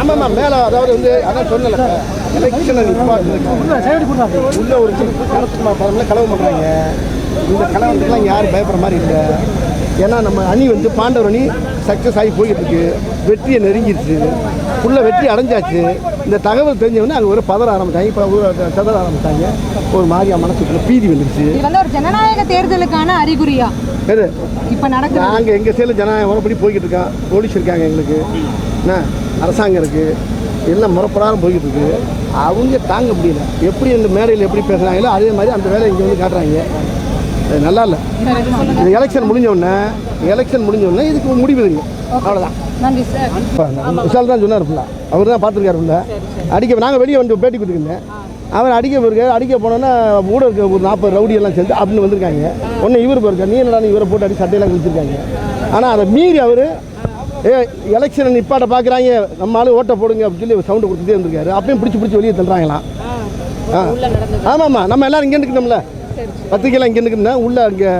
ஆமாம்மா மேலே அதாவது வந்து அதான் சொன்னல எலெக்ஷன் உள்ள ஒரு கலவு பண்ணுறாங்க. இந்த கலவரத்துக்குலாம் யாரும் பயப்படுற மாதிரி இல்லை. ஏன்னா நம்ம அணி வந்து பாண்டவர் அணி சக்ஸஸ் ஆகி போய்கிட்டு இருக்கு. வெற்றியை நெருங்கிடுச்சு, உள்ள வெற்றி அடைஞ்சாச்சு. இந்த தகவல் தெரிஞ்சவொடனே அது ஒரு பதற ஆரம்பித்தாங்க. இப்போ சதற ஆரம்பித்தாங்க. ஒரு மாதிரியா மனசுக்குள்ள பீதி வந்துருச்சு. ஒரு ஜனநாயக தேர்தலுக்கான அறிகுறியா எது இப்போ நடக்குது? நாங்கள் எங்கள் சைடில் ஜனநாயகம் முறைப்படி போய்கிட்டு இருக்கோம். போலீஸ் இருக்காங்க, எங்களுக்கு என்ன அரசாங்கம் இருக்குது, எல்லாம் முறைப்படாமல் போய்கிட்டு இருக்கு. அவங்க தாங்க முடியல. எப்படி இந்த மேடையில் எப்படி பேசுகிறாங்களோ அதே மாதிரி அந்த வேலை இங்கே வந்து காட்டுறாங்க. அது நல்லா இல்லை. இந்த எலெக்ஷன் முடிஞ்சோடனே இதுக்கு முடிவு இல்லை. அவ்வளோதான். நன்றி சார். விஷால் தான் சொன்னார். அவர் தான் பார்த்துருக்காரு. அடிக்க நாங்கள் வெளியே வந்து பேட்டி கொடுத்துருந்தேன். அவர் அடிக்க போயிருக்காரு. அடிக்க போனோன்னா கூட இருக்க ஒரு 40 ரவுடி எல்லாம் சேர்ந்து அப்படின்னு வந்திருக்காங்க. ஒன்று இவர் போயிருக்காரு. நீ என்னடா இவரை போட்டு அடி சட்டையெல்லாம் கழிச்சிருக்காங்க. ஆனால் அதை மீறி அவர் எலெக்ஷனை நிப்பாட்ட பார்க்குறாங்க, நம்ம ஆளு ஓட்டை போடுங்க அப்படின்னு சொல்லி சவுண்டு கொடுத்துட்டே இருந்திருக்காரு. அப்பயும் பிடிச்சி வெளியே தள்ளுறாங்களாம். ஆமாம்மா, நம்ம எல்லோரும் இங்கே இருக்கணும்ல, பத்திரிக்கைலாம் இங்கே இருக்கணும்னா உள்ள அங்கே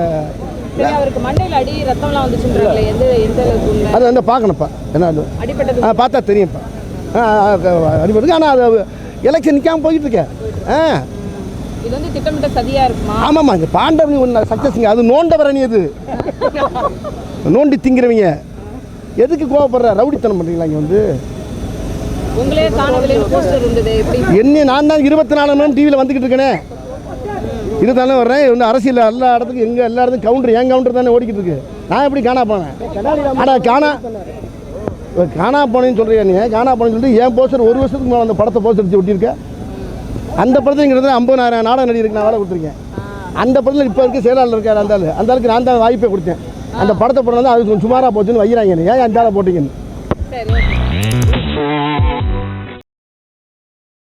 அது வந்து பார்க்கணும்ப்பா. என்ன அது பார்த்தா தெரியும்ப்பா அடிபடுது. ஆனால் அது எலெக்ஷன் நிற்காமல் போய்கிட்டு இருக்கேன். ஆமாம்மா, இந்த பாண்டவனி ஒன்று சக்ஸஸ்ங்க. அது நோண்டவர் அணி. அது நோண்டி திங்கிறவங்க. எதுக்கு கோவப்படுற? ரவுடித்தனம் பண்ணுறீங்களா? இங்கே வந்து என்ன நான் தான் 24 மணி நேரம் டிவியில் வந்துக்கிட்டு இருக்கேனே. இதுதானே வர்றேன். வந்து அரசியல் எல்லா இடத்துக்கும் எல்லா இடத்துக்கும் கவுண்டர் என் கவுண்டர் தானே ஓடிக்கிட்டு இருக்கு. நான் எப்படி காணா போனேன்? ஆனால் காணா போனேன்னு சொல்கிறேன். நீ காணா போனேன்னு சொல்லிட்டு என் போஸ்டர் 1 வருஷத்துக்கு மேலே அந்த படத்தை போஸ்டர் வச்சு ஒட்டியிருக்கேன். அந்த படத்தை இங்கே 50,000 நாடக நடிகருக்கு நான் வேலை கொடுத்துருக்கேன். அந்த படத்தில் இப்போ இருக்க செயலாளர் இருக்கார். அந்த ஆளுக்கு நான் தான் வாய்ப்பே கொடுத்தேன். அந்த படத்தை படம் வந்து அது சுமாராக போச்சுன்னு வைக்கிறாங்க. ஏன் அந்த ஆளை போட்டிங்கன்னு.